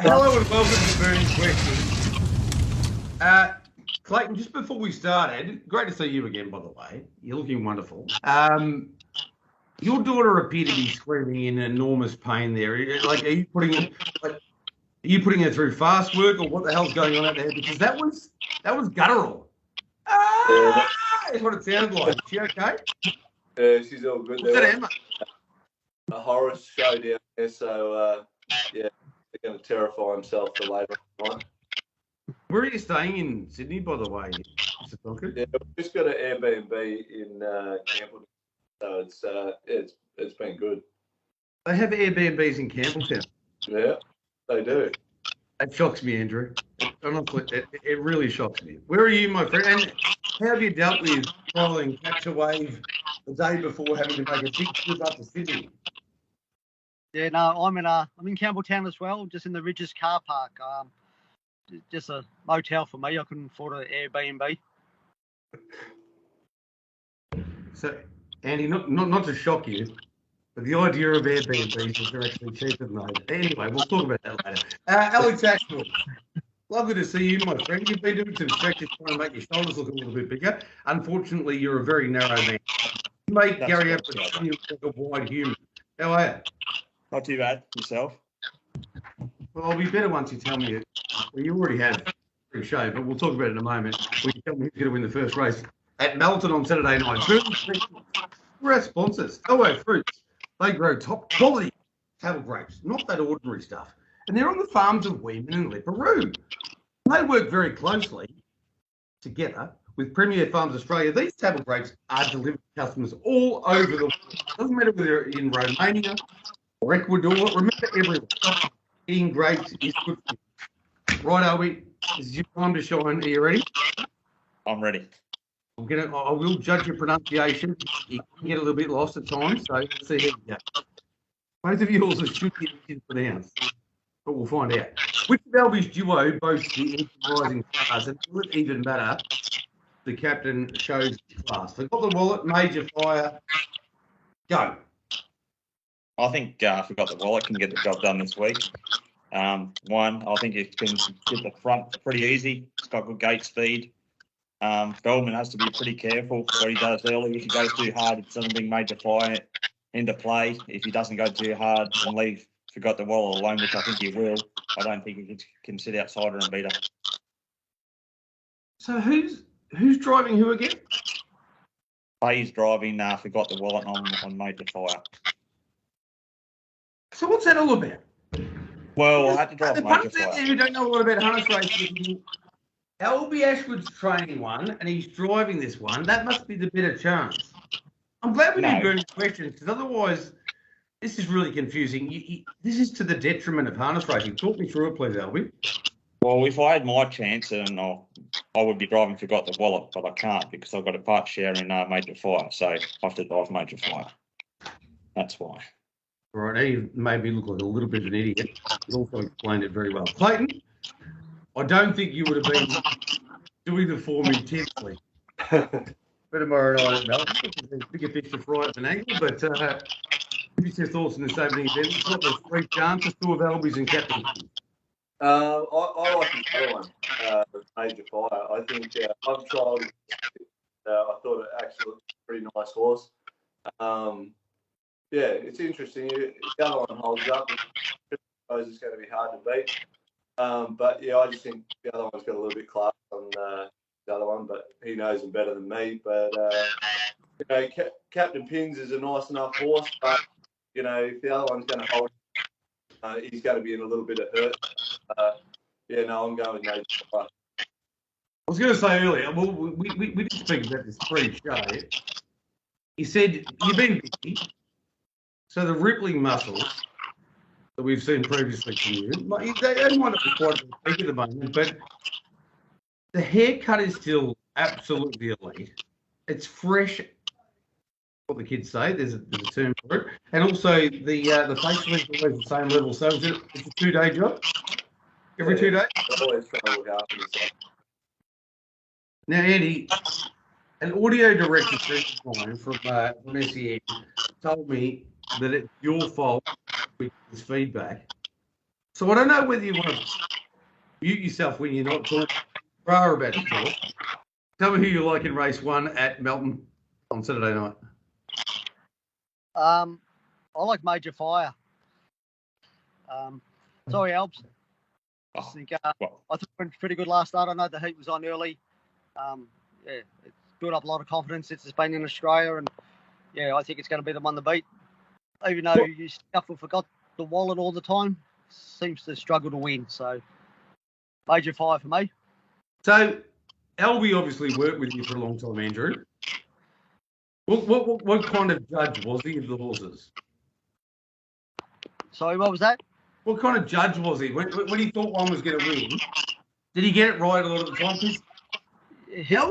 Hello and welcome to Burning Questions. Clayton, just before we started, great to see you again, by the way. You're looking wonderful. Your daughter appeared to be screaming in enormous pain there. Like, are you putting her through fast work, or what the hell's going on out there? Because that was guttural. That's what it sounded like. Is she okay? Yeah, she's all good. What's that, Emma? A horror show down there, so yeah, they're going to terrify himself for later on. Where are you staying in Sydney, by the way, Mr. Tonkin? Yeah, we've just got an Airbnb in Campbelltown, so it's been good. They have Airbnbs in Campbelltown. Yeah, they do. It shocks me, Andrew. Honestly, it really shocks me. Where are you, my friend? And how have you dealt with following catch a wave the day before having to make a big trip up to Sydney? Yeah, no, I'm in Campbelltown as well, just in the Richest car park. Just a motel for me. I couldn't afford an Airbnb. So, Andy, not to shock you, but the idea of Airbnbs is they're actually cheaper than those. Anyway, we'll talk about that later. Alex Ashwood, lovely to see you, my friend. You've been doing some stretches trying to make your shoulders look a little bit bigger. Unfortunately, you're a very narrow man. You may carry out pretending you look like a wide human. How are you? Not too bad. Yourself? Well, I'll be better once you tell me it. Well, you already have pretty show, but we'll talk about it in a moment. We can tell me who's going to win the first race at Melton on Saturday night. We're our sponsors. OO Fruits. They grow top quality table grapes, not that ordinary stuff. And they're on the farms of Weeman and Lipperoo. They work very closely together with Premier Farms Australia. These table grapes are delivered to customers all over the world. It doesn't matter whether you're in Romania or Ecuador. Remember, everywhere. Eating grapes is good for you. Right, Albie, this is your time to shine. Are you ready? I'm ready. I will judge your pronunciation. You can get a little bit lost at times, so let's see how you go. Both of yours should be pronounced, but we'll find out. Which of Albie's duo boasts the enterprising stars, and will it even matter? The captain shows class. Forgot the wallet, major fire. Go. I think Forgot the Wallet can get the job done this week. One, I think it can get the front pretty easy. It's got good gate speed. Feldman has to be pretty careful what he does early. If he goes too hard, it's going to bring major fire into play. If he doesn't go too hard and leave Forgot the Wallet alone, which I think he will, I don't think he can sit outside her and beat her. So who's driving who again? He's driving Forgot the Wallet on major fire. So what's that all about? Well, I had to drive the major punters out there fire. who don't know a lot about harness racing, Albie Ashwood's training one, and he's driving this one. That must be the better chance. I'm glad we didn't burn questions, because otherwise, this is really confusing. This is to the detriment of harness racing. Talk me through it, please, Albie. Well, if I had my chance, then I would be driving Forgot the Wallet, but I can't because I've got a part share in major fire, so I have to drive major fire. That's why. All right, he made me look like a little bit of an idiot. He also explained it very well. Clayton, I don't think you would have been doing the form intensely. But tomorrow night at Melton, there's bigger fish to fry at an angle, but give us your thoughts on this opening event. It's got the three chances, two of Albies and captain. I like the other one, Major Fire. I think I've tried. I thought it actually looked a pretty nice horse. Yeah, it's interesting. The other one holds up. I suppose it's going to be hard to beat. But yeah, I just think the other one's got a little bit class on the other one, but he knows him better than me. But you know, Captain Pins is a nice enough horse, but you know, if the other one's going to hold, he's going to be in a little bit of hurt. Yeah, no, I'm going with Major Fire. I was going to say earlier, well, we did speak about this pre-show. He said, you've been busy, so the rippling muscles that we've seen previously from you, they don't want to be quite big at the moment, but the haircut is still absolutely elite. It's fresh, what the kids say, there's a term for it, and also the facial is always the same level, so it's a 2-day job? Every 2 days? I always try to look after myself. Now, Andy, an audio director from SEN told me that it's your fault with this feedback So I don't know whether you want to mute yourself when you're not talking about to talk. Tell me who you like in race 1 at Melton on Saturday night. I like Major Fire. Sorry, Alps. I think I thought it went pretty good last start. I know the heat was on early. It's built up a lot of confidence since it's been in Australia, and I think it's going to be the one to beat. Even though you scuffle forgot the wallet all the time, seems to struggle to win. So Major Fire for me. So Albie obviously worked with you for a long time, Andrew. What kind of judge was he of the horses? Sorry, what was that? What kind of judge was he? When he thought one was going to win, did he get it right a lot of the time?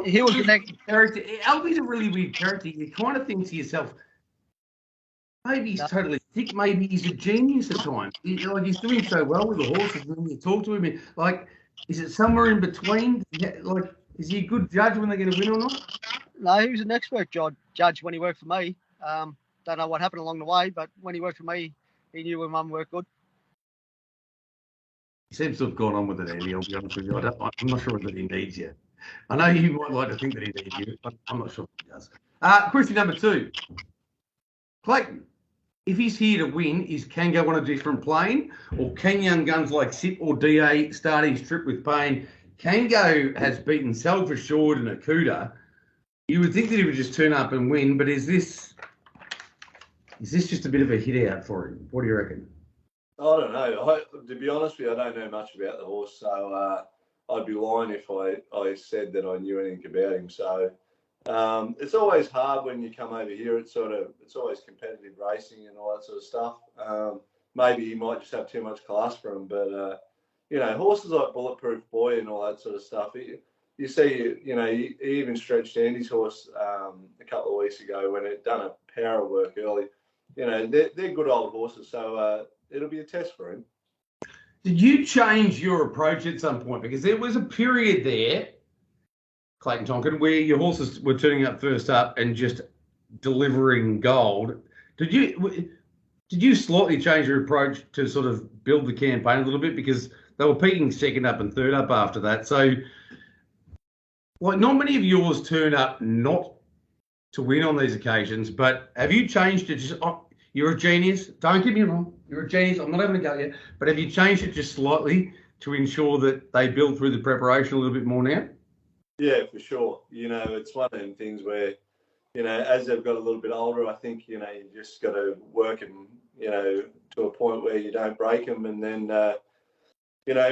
He was the next character. Albie's a really weird character. You kind of think to yourself, maybe he's totally sick. Maybe he's a genius at times. He's doing so well with the horses. When you talk to him, is it somewhere in between? Is he a good judge when they're going to win or not? No, he was an expert judge when he worked for me. Don't know what happened along the way, but when he worked for me, he knew when one worked good. He seems to have gone on with it, Andy. I'll be honest with you. I'm not sure that he needs you. I know you might like to think that he needs you, but I'm not sure he does. Question number 2. Clayton, if he's here to win, is Kango on a different plane? Or can young guns like Sip or DA start his trip with pain? Kango has beaten Self Assured and Akuta. You would think that he would just turn up and win, but is this just a bit of a hit out for him? What do you reckon? I don't know. To be honest with you, I don't know much about the horse, so I'd be lying if I said that I knew anything about him. So it's always hard when you come over here. It's always competitive racing and all that sort of stuff. Maybe he might just have too much class for him, but horses like Bulletproof Boy and all that sort of stuff. You see, he even stretched Andy's horse a couple of weeks ago when it done a power work early. They're good old horses, so it'll be a test for him. Did you change your approach at some point? Because there was a period there, Clayton Tonkin, where your horses were turning up first up and just delivering gold. Did you slightly change your approach to sort of build the campaign a little bit? Because they were peaking second up and third up after that. So, not many of yours turn up not to win on these occasions, but have you changed it? You're a genius. Don't get me wrong. You're a genius. I'm not having a go yet. But have you changed it just slightly to ensure that they build through the preparation a little bit more now? Yeah, for sure. It's one of them things where, as they've got a little bit older, I think, you just got to work them, to a point where you don't break them. And then,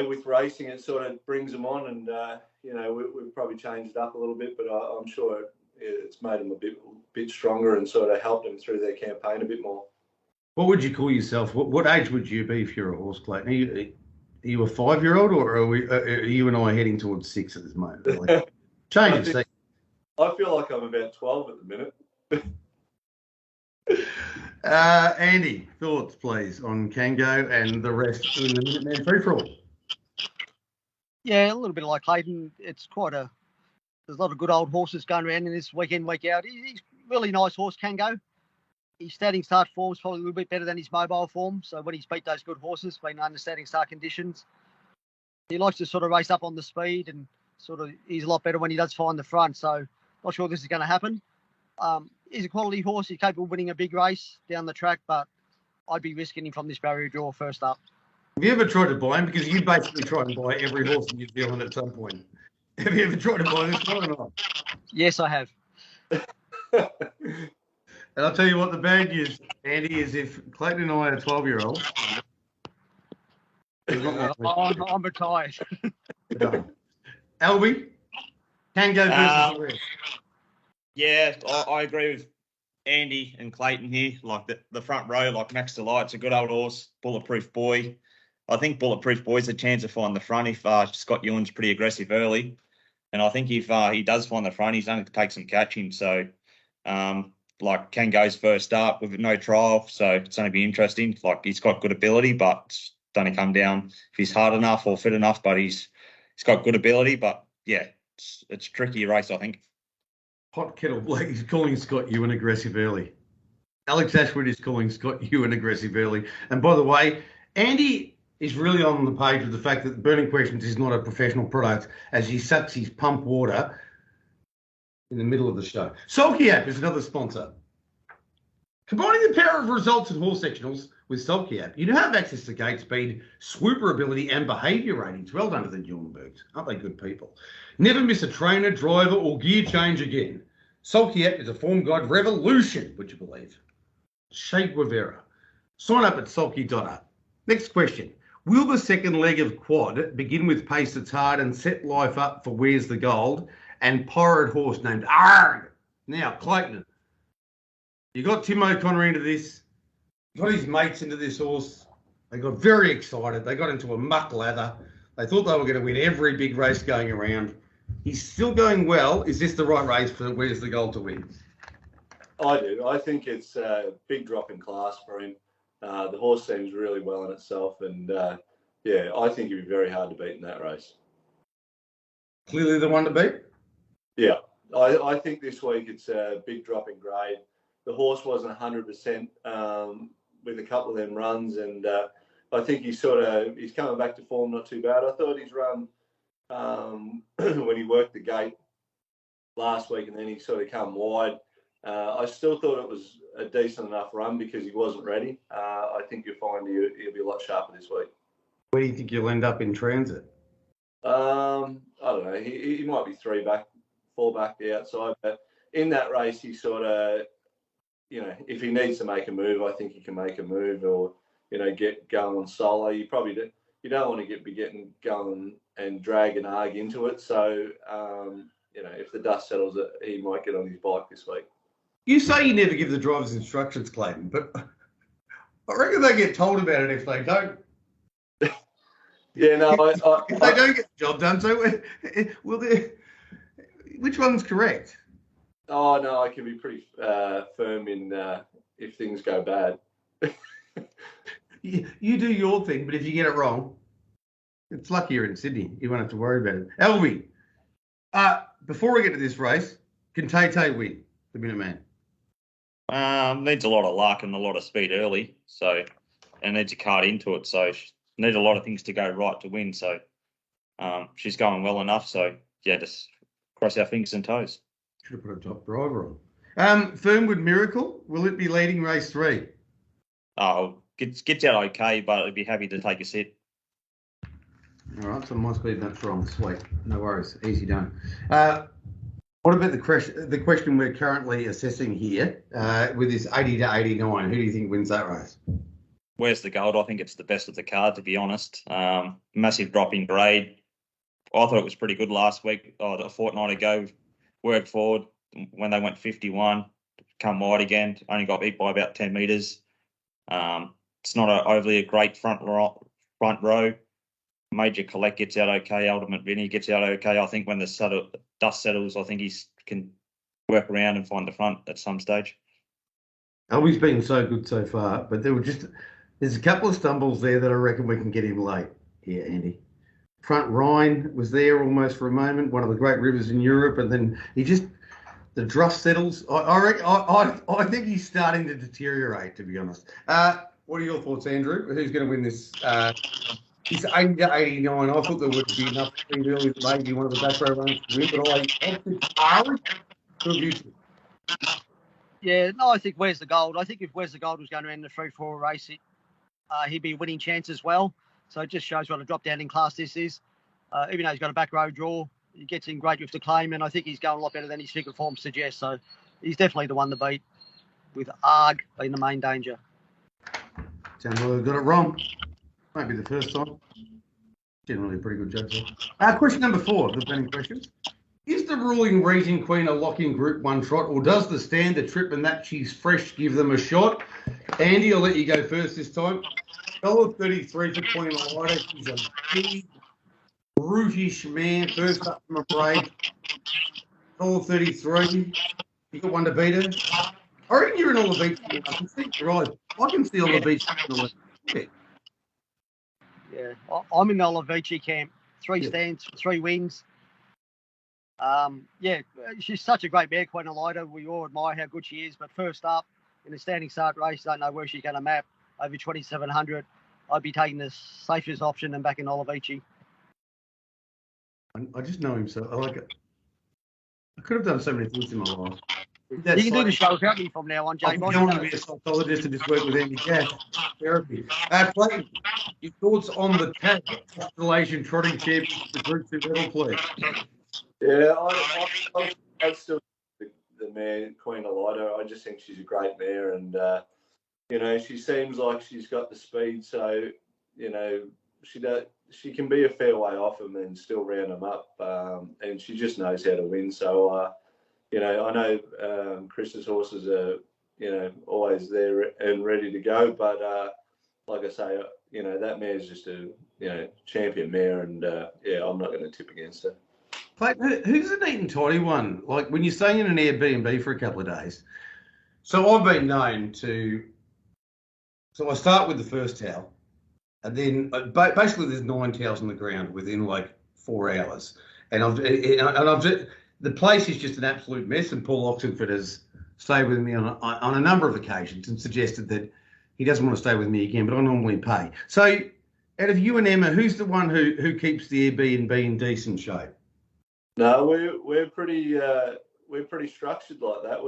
with racing, it sort of brings them on. And, we've probably changed it up a little bit, but I'm sure it's made them a bit stronger and sort of helped them through their campaign a bit more. What would you call yourself? What age would you be if you're a horse, Clayton? Are you a 5-year-old, or are you and I heading towards 6 at this moment? Really? Change it. I feel like I'm about 12 at the minute. Andy, thoughts, please, on Kango and the rest in the Minuteman free-for-all? Yeah, a little bit like Clayton. There's a lot of good old horses going around in this week in, week out. He's a really nice horse, Kango. His standing start form is probably a little bit better than his mobile form. So when he's beat those good horses, been under standing start conditions, he likes to sort of race up on the speed, and he's a lot better when he does find the front. So not sure this is going to happen. He's a quality horse. He's capable of winning a big race down the track, but I'd be risking him from this barrier draw first up. Have you ever tried to buy him? Because you basically try and buy every horse in New Zealand at some point. Have you ever tried to buy this one or not? Yes, I have. And I'll tell you what the bad news, Andy, is if Clayton and I are 12-year-olds. I'm retired. Albie, Kango versus the rest. Yeah, I agree with Andy and Clayton here. Like the front row, like Max Delight's a good old horse. Bulletproof Boy. I think Bulletproof Boy's a chance to find the front if Scott Ewan's pretty aggressive early. And I think if he does find the front, he's only to take some catching. So, Ken goes first up with no trial. So it's going to be interesting. Like, he's got good ability, but it's going to come down if he's hard enough or fit enough. But he's got good ability. But, yeah, it's a tricky race, I think. Hot Kettle Black is calling Scott Ewan aggressive early. Alex Ashwood is calling Scott Ewan aggressive early. And by the way, Andy is really on the page with the fact that Burning Questions is not a professional product as he sucks his pump water in the middle of the show. Sulky App is another sponsor. Combining the power of results and horse sectionals with Sulky App, you now have access to gate speed, swooper ability, and behaviour ratings. Well done to the Newlenbergs. Aren't they good people? Never miss a trainer, driver, or gear change again. Sulky App is a form guide revolution, would you believe? Shea Guevara. Sign up at sulky.app. Next question. Will the second leg of quad begin with pace that's hard and set life up for Where's the Gold and pirate horse named Arg? Now, Clayton. You got Tim O'Connor into this, got his mates into this horse. They got very excited. They got into a muck lather. They thought they were going to win every big race going around. He's still going well. Is this the right race for Where's the Gold to win? I do. I think it's a big drop in class for him. The horse seems really well in itself. And, yeah, I think he'd be very hard to beat in that race. Clearly the one to beat? Yeah. I think this week it's a big drop in grade. The horse wasn't 100% with a couple of them runs, and I think he's coming back to form not too bad. I thought his run when he worked the gate last week and then he sort of come wide. I still thought it was a decent enough run because he wasn't ready. I think you'll find he'll be a lot sharper this week. Where do you think you'll end up in transit? I don't know. He might be 3 back, 4 back the outside, but in that race he sort of, you know, if he needs to make a move, I think he can make a move, or, you know, get going solo. You don't want to be getting going and drag an Arg into it. So, you know, if the dust settles, he might get on his bike this week. You say you never give the drivers instructions, Clayton, but I reckon they get told about it if they don't. Yeah, no, if they don't get the job done, so which one's correct? Oh, no, I can be pretty firm in if things go bad. You do your thing, but if you get it wrong, it's lucky you're in Sydney. You won't have to worry about it. Elby, before we get to this race, can Tay win the Minuteman? Needs a lot of luck and a lot of speed early, so and needs a card into it. So needs a lot of things to go right to win. So she's going well enough. So yeah, just cross our fingers and toes. Should have put a top driver on. Fernwood Miracle, will it be leading race 3? Oh, gets out okay, but I'd be happy to take a sit. All right, so my speed that's wrong. Sweet, no worries, easy done. What about the question we're currently assessing here with this 80 to 89? Who do you think wins that race? Where's the Gold? I think it's the best of the card, to be honest. Massive drop in grade. I thought it was pretty good last week, a fortnight ago. Worked forward when they went 51, come wide again. Only got beat by about 10 metres. It's not overly a great front row. Major Collect gets out okay. Ultimate Vinny gets out okay. I think when the dust settles, I think he can work around and find the front at some stage. Always been so good so far, but there's a couple of stumbles there that I reckon we can get him late here, Andy. Front Rhine was there almost for a moment, one of the great rivers in Europe, and then the dust settles. I think he's starting to deteriorate, to be honest. What are your thoughts, Andrew? Who's going to win this? It's 80 to 89. I thought there would be enough speed early that maybe one of the back row runs to win, but I opted for Houston. Yeah, no, I think Where's the Gold? I think if Where's the Gold was going to end the 3-4 race, he'd be a winning chance as well. So it just shows what a drop down in class this is. Even though he's got a back row draw, he gets in great with the claim, and I think he's going a lot better than his figure form suggests. So he's definitely the one to beat, with Arg being the main danger. Sounds like I got it wrong. Won't be the first time. Generally a pretty good judge there. Question number 4 of the burning questions. Is the ruling Region Queen a lock-in Group 1 trot, or does the standard trip and that she's fresh give them a shot? Andy, I'll let you go first this time. $1.33 for Queen Elida. She's a big, brutish man. First up from a break. $1.33. You got one to beat her? I reckon you're in all the beats. I can see your eyes. I can see all the beats. Yeah, I'm in the Olivici camp. 3 stands, 3 wins. Yeah, she's such a great mare, Queen Elida. We all admire how good she is. But first up in a standing start race, don't know where she's going to map over 2,700. I'd be taking the safest option and backing Olivici. I just know him so. I like it. I could have done so many things in my life. You can do the show without me from now on, I James. don't want to be a psychologist and just work with Andy Gath. Therapy. Clayton, your thoughts on the tag Australasian Trotting Championship, the Group 2 medal, please? Yeah, I still the mare, Queen Elida. I just think she's a great mare, and she seems like she's got the speed. So she can be a fair way off them and still round them up, and she just knows how to win. So I know Chris's horses are always there and ready to go, but like I say, that mare's just a champion mare, and I'm not going to tip against her. Clayton, who's the neat and tidy one? Like when you're staying in an Airbnb for a couple of days. So I've been known to. So I start with the first towel, and then basically there's 9 towels on the ground within like 4 hours, and the place is just an absolute mess. And Paul Oxenford has stayed with me on a number of occasions and suggested that he doesn't want to stay with me again, but I normally pay. So out of you and Emma, who's the one who keeps the Airbnb in decent shape? No, we're pretty structured like that.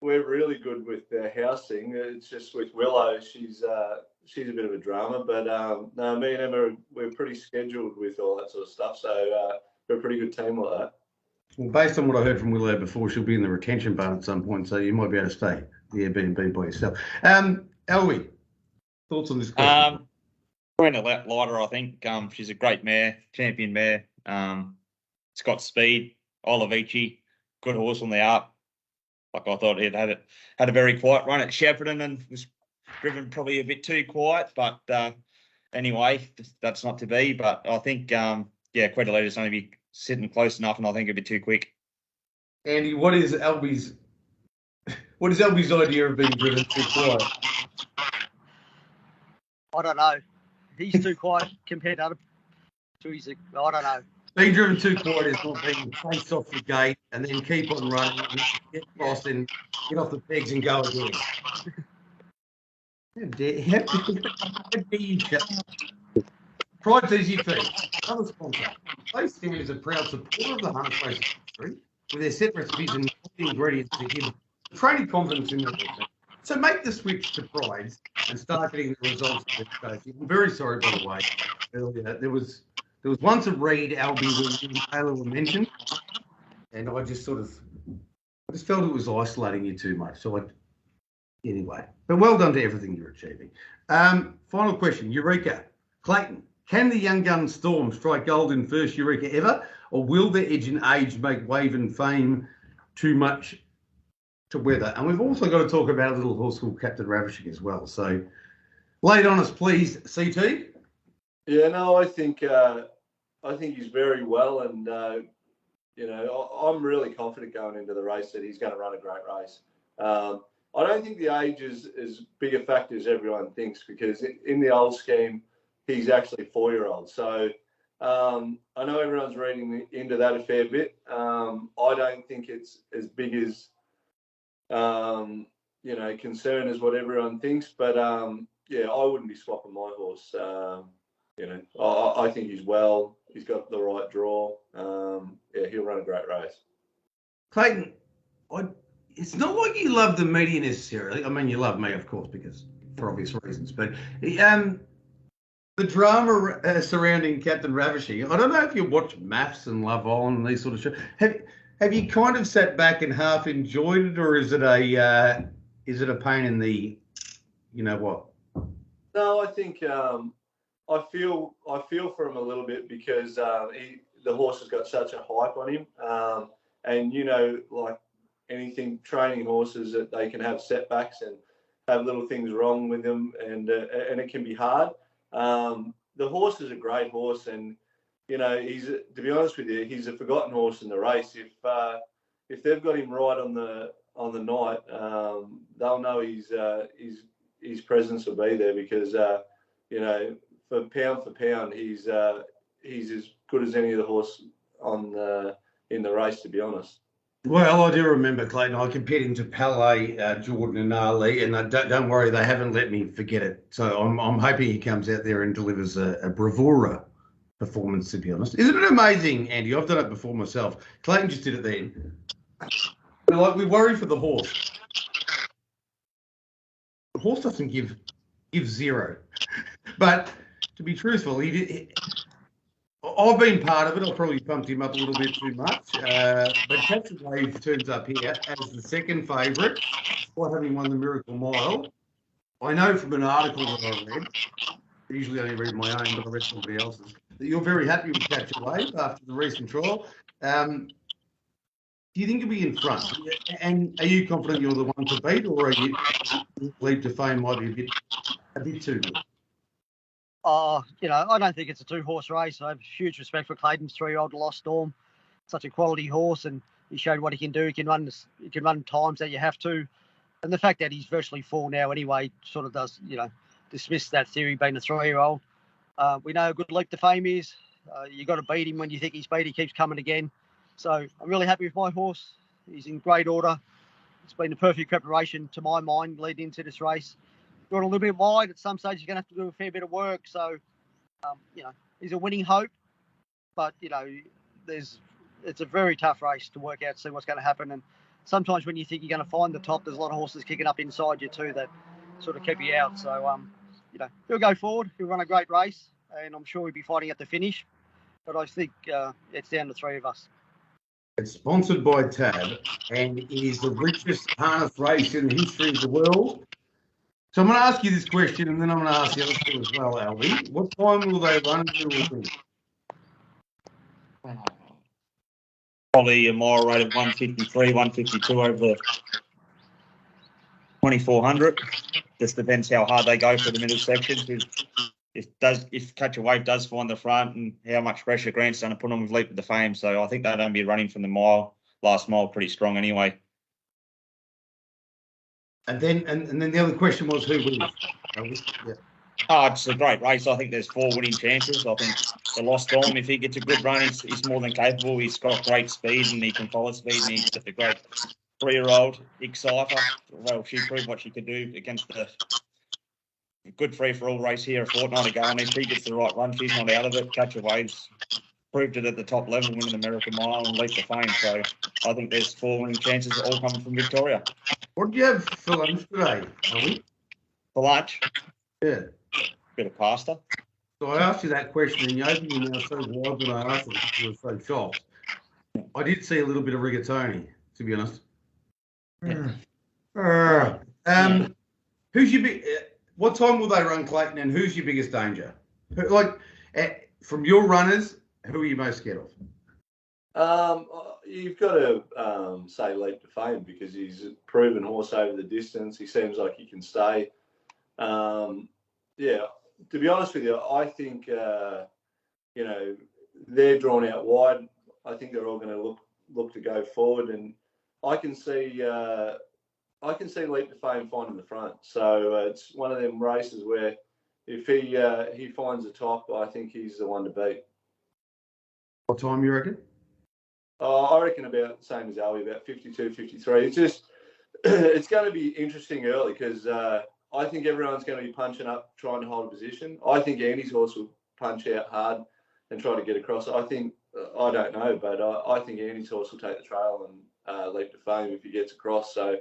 We're really good with the housing. It's just with Willow, she's a bit of a drama, but no, me and Emma, we're pretty scheduled with all that sort of stuff. So we're a pretty good team like that. Well, based on what I heard from Willow before, she'll be in the retention barn at some point, so you might be able to stay the Airbnb by yourself. Elwie, thoughts on this question? Queen Elida, I think she's a great mare, champion mare. It's got speed. Olivici, good horse on the up. Like I thought it had a very quiet run at Shepparton and was driven probably a bit too quiet. But anyway, that's not to be. But I think Queen Elida's going to be sitting close enough, and I think a bit too quick. Andy, what is Albie's idea of being driven too quiet? I don't know. He's too quiet compared to other. I don't know. Being driven too quiet is not being chased off the gate and then keep on running, and get lost and get off the pegs and go again. How dare you? Pride's Easy Feed, another sponsor. Place Stand is a proud supporter of the harness racing industry with their set recipes and ingredients to give training confidence in their racing. So make the switch to Pride's and start getting the results of this stage. I'm very sorry, by the way. Earlier, there was once a read Albie where Taylor were mentioned, and I just felt it was isolating you too much. So anyway, but well done to everything you're achieving. Final question, Eureka. Clayton, can the young gun Storm strike gold in first Eureka ever, or will their edge and age make wave and fame too much to weather? And we've also got to talk about a little horse called Captain Ravishing as well. So lay it on us, please, CT. Yeah, no, I think he's very well, and I'm really confident going into the race that he's going to run a great race. I don't think the age is as big a factor as everyone thinks, because in the old scheme, he's actually 4-year-old. So I know everyone's reading into that a fair bit. I don't think it's as big as concern as what everyone thinks, but I wouldn't be swapping my horse. I think he's well. He's got the right draw. He'll run a great race. Clayton, it's not like you love the media necessarily. I mean, you love me, of course, because for obvious reasons. But the drama surrounding Captain Ravishing, I don't know if you watch Maths and Love On and these sort of shows. Have you kind of sat back and half enjoyed it, or is it a pain in the, you know what? No, I think I feel for him a little bit, because the horse has got such a hype on him, and like anything, training horses, that they can have setbacks and have little things wrong with them, and it can be hard. The horse is a great horse, and he's, to be honest with you, he's a forgotten horse in the race. If they've got him right on the night, they'll know his presence will be there, because for pound, he's as good as any of the horse in the race, to be honest. Well, I do remember, Clayton. I compared him to Palais, Jordan, and Ali, and don't worry, they haven't let me forget it. So I'm hoping he comes out there and delivers a bravura performance. To be honest, isn't it amazing, Andy? I've done it before myself. Clayton just did it then. Like we worry for the horse. The horse doesn't give zero. But to be truthful, he did. I've been part of it. I probably pumped him up a little bit too much. But Catch a Wave turns up here as the second favourite, despite having won the Miracle Mile. I know from an article that I read, I usually only read my own, but I read somebody else's, that you're very happy with Catch a Wave after the recent trial. Do you think you'll be in front? And are you confident you're the one to beat, or are you Leap to Fame might be a bit too good? I don't think it's a two-horse race. I have huge respect for Clayton's 3-year-old Lost Storm. Such a quality horse, and he showed what he can do. He can run times that you have to, and the fact that he's virtually full now anyway sort of does, dismiss that theory being a 3-year-old. We know how good Leap to Fame is. You got to beat him when you think he's beat. He keeps coming again. So I'm really happy with my horse. He's in great order. It's been a perfect preparation to my mind leading into this race. Got a little bit wide. At some stage, you're going to have to do a fair bit of work. So, he's a winning hope. But, it's a very tough race to work out, see what's going to happen. And sometimes when you think you're going to find the top, there's a lot of horses kicking up inside you too that sort of keep you out. So, he'll go forward. He'll run a great race. And I'm sure he'll be fighting at the finish. But I think it's down to 3 of us. It's sponsored by Tab, and it is the richest harness race in the history of the world. So I'm going to ask you this question, and then I'm going to ask the other two as well, Albie. What time will they run? Probably a mile rate of 153, 152 over the 2400. Just depends how hard they go for the middle section. If Catch a Wave does find the front, and how much pressure Grant's going to put on with Leap to Fame. So I think they're going to be running from the last mile pretty strong anyway. And then the other question was who wins? Yeah. Oh, it's a great race. I think there's 4 winning chances. I think the Lost Storm, if he gets a good run, he's more than capable. He's got great speed and he can follow speed, and he's got the great 3-year-old Exciter. Well, she proved what she could do against the good free-for-all race here a fortnight ago, and if he gets the right run, she's not out of it. Catch a Wave's proved it at the top level, winning the American Mile and Leap to Fame. So I think there's 4 winning chances all coming from Victoria. What do you have for lunch today, Ollie? For lunch? Yeah. Bit of pasta. So I asked you that question, and you opened your mouth so wide when I asked it because you were so shocked. I did see a little bit of rigatoni, to be honest. Yeah. Who's your big? What time will they run, Clayton? And who's your biggest danger? From your runners, who are you most scared of? You've got to say Leap to Fame because he's a proven horse over the distance. He seems like he can stay. To be honest with you, I think they're drawn out wide. I think they're all going to look to go forward, and I can see Leap to Fame finding the front. So it's one of them races where if he finds the top, I think he's the one to beat. What time you reckon? I reckon about the same as Ali, about 52, 53. It's just, it's going to be interesting early because I think everyone's going to be punching up, trying to hold a position. I think Andy's horse will punch out hard and try to get across. I think, I don't know, but I think Andy's horse will take the trail and Leap to Fame if he gets across. So,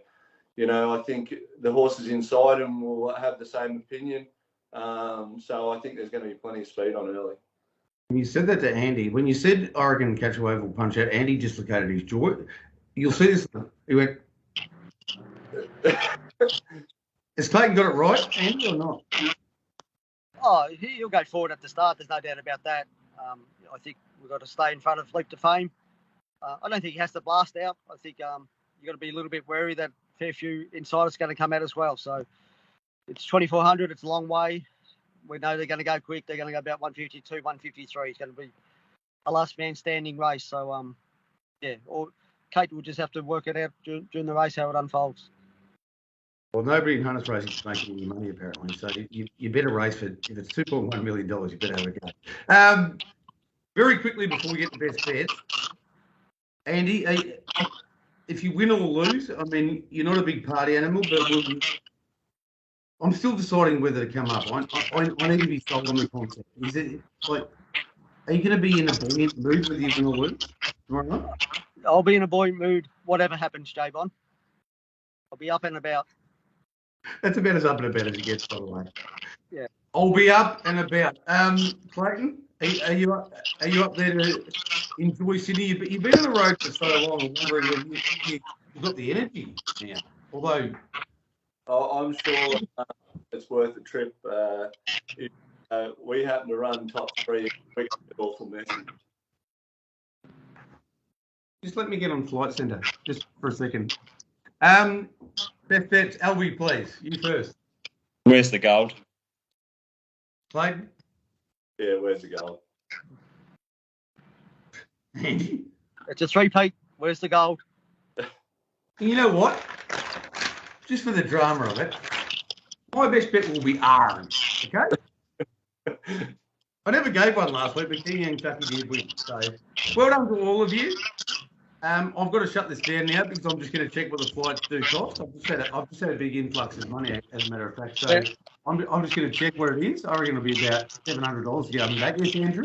I think the horse is inside and will have the same opinion. So I think there's going to be plenty of speed on early. When you said that to Andy, when you said Oregon Catch a Wave will punch out, Andy dislocated his jaw. You'll see this. He went. Has Clayton got it right, Andy, or not? Oh, he'll go forward at the start. There's no doubt about that. I think we've got to stay in front of Leap to Fame. I don't think he has to blast out. I think you've got to be a little bit wary that a fair few insiders going to come out as well. So it's 2,400. It's a long way. We know they're going to go quick. They're going to go about 152, 153. It's going to be a last man standing race. So, or Kate will just have to work it out during the race how it unfolds. Well, nobody in harness racing is making any money, apparently. So you better race for, if it's $2.1 million, you better have a go. Very quickly before we get to best bets, Andy, if you win or lose, I mean, you're not a big party animal, but I'm still deciding whether to come up. I need to be sold on the concept. Is it like, are you going to be in a buoyant mood whether you win or lose tomorrow night? I'll be in a buoyant mood, whatever happens, J-Bon. I'll be up and about. That's about as up and about as it gets, by the way. Yeah. I'll be up and about. Clayton, are you up there to enjoy Sydney? You've been on the road for so long. I'm wondering whether you've got the energy now. Although, I'm sure it's worth the trip. We happen to run top 3 quick awful message. just let me get on Flight Centre just for a second. Best bets, LB, please. You first. Where's the gold? Clayton? Yeah, where's the goal? Andy? It's a 3-peat. Where's the gold? You know what? Just for the drama of it, my best bet will be orange. Okay? I never gave one last week, but King and Chucky did win. So, well done to all of you. I've got to shut this down now because I'm just going to check what the flights do cost. I've just had a big influx of money, as a matter of fact. So, I'm just going to check what it is. I reckon it'll be about $700 to get up and back. Yes, Andrew?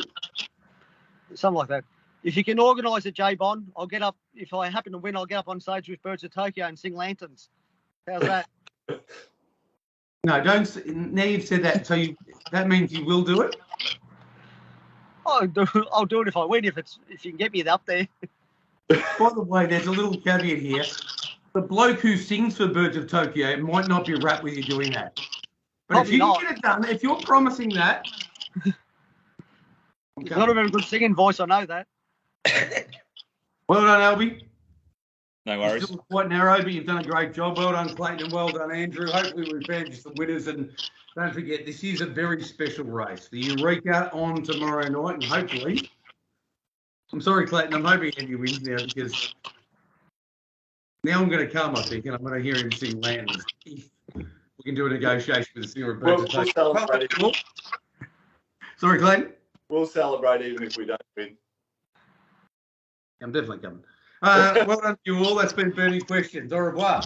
Something like that. If you can organise it, J-Bon, I'll get up. If I happen to win, I'll get up on stage with Birds of Tokyo and sing Lanterns. How's that? No, don't. Now you've said that, so that means you will do it? I'll do it if I win, if you can get me up there. By the way, there's a little caveat here. The bloke who sings for Birds of Tokyo might not be right with you doing that. But Probably if you not. get it done, if you're promising that... He's not a very good singing voice, I know that. Well done, Albie. No worries. Still quite narrow, but you've done a great job. Well done, Clayton, and well done, Andrew. Hopefully we've found you some winners. And don't forget, this is a very special race. The Eureka on tomorrow night, and hopefully... I'm sorry, Clayton, I'm hoping Andy wins now because now I'm going to come, I think, and I'm going to hear him sing Lanterns. We can do a negotiation with the singer of Birds of Tokyo. Celebrate. Sorry, Clayton? We'll celebrate even if we don't win. I'm definitely coming. Well done to you all. That's been Burning Questions. Au revoir.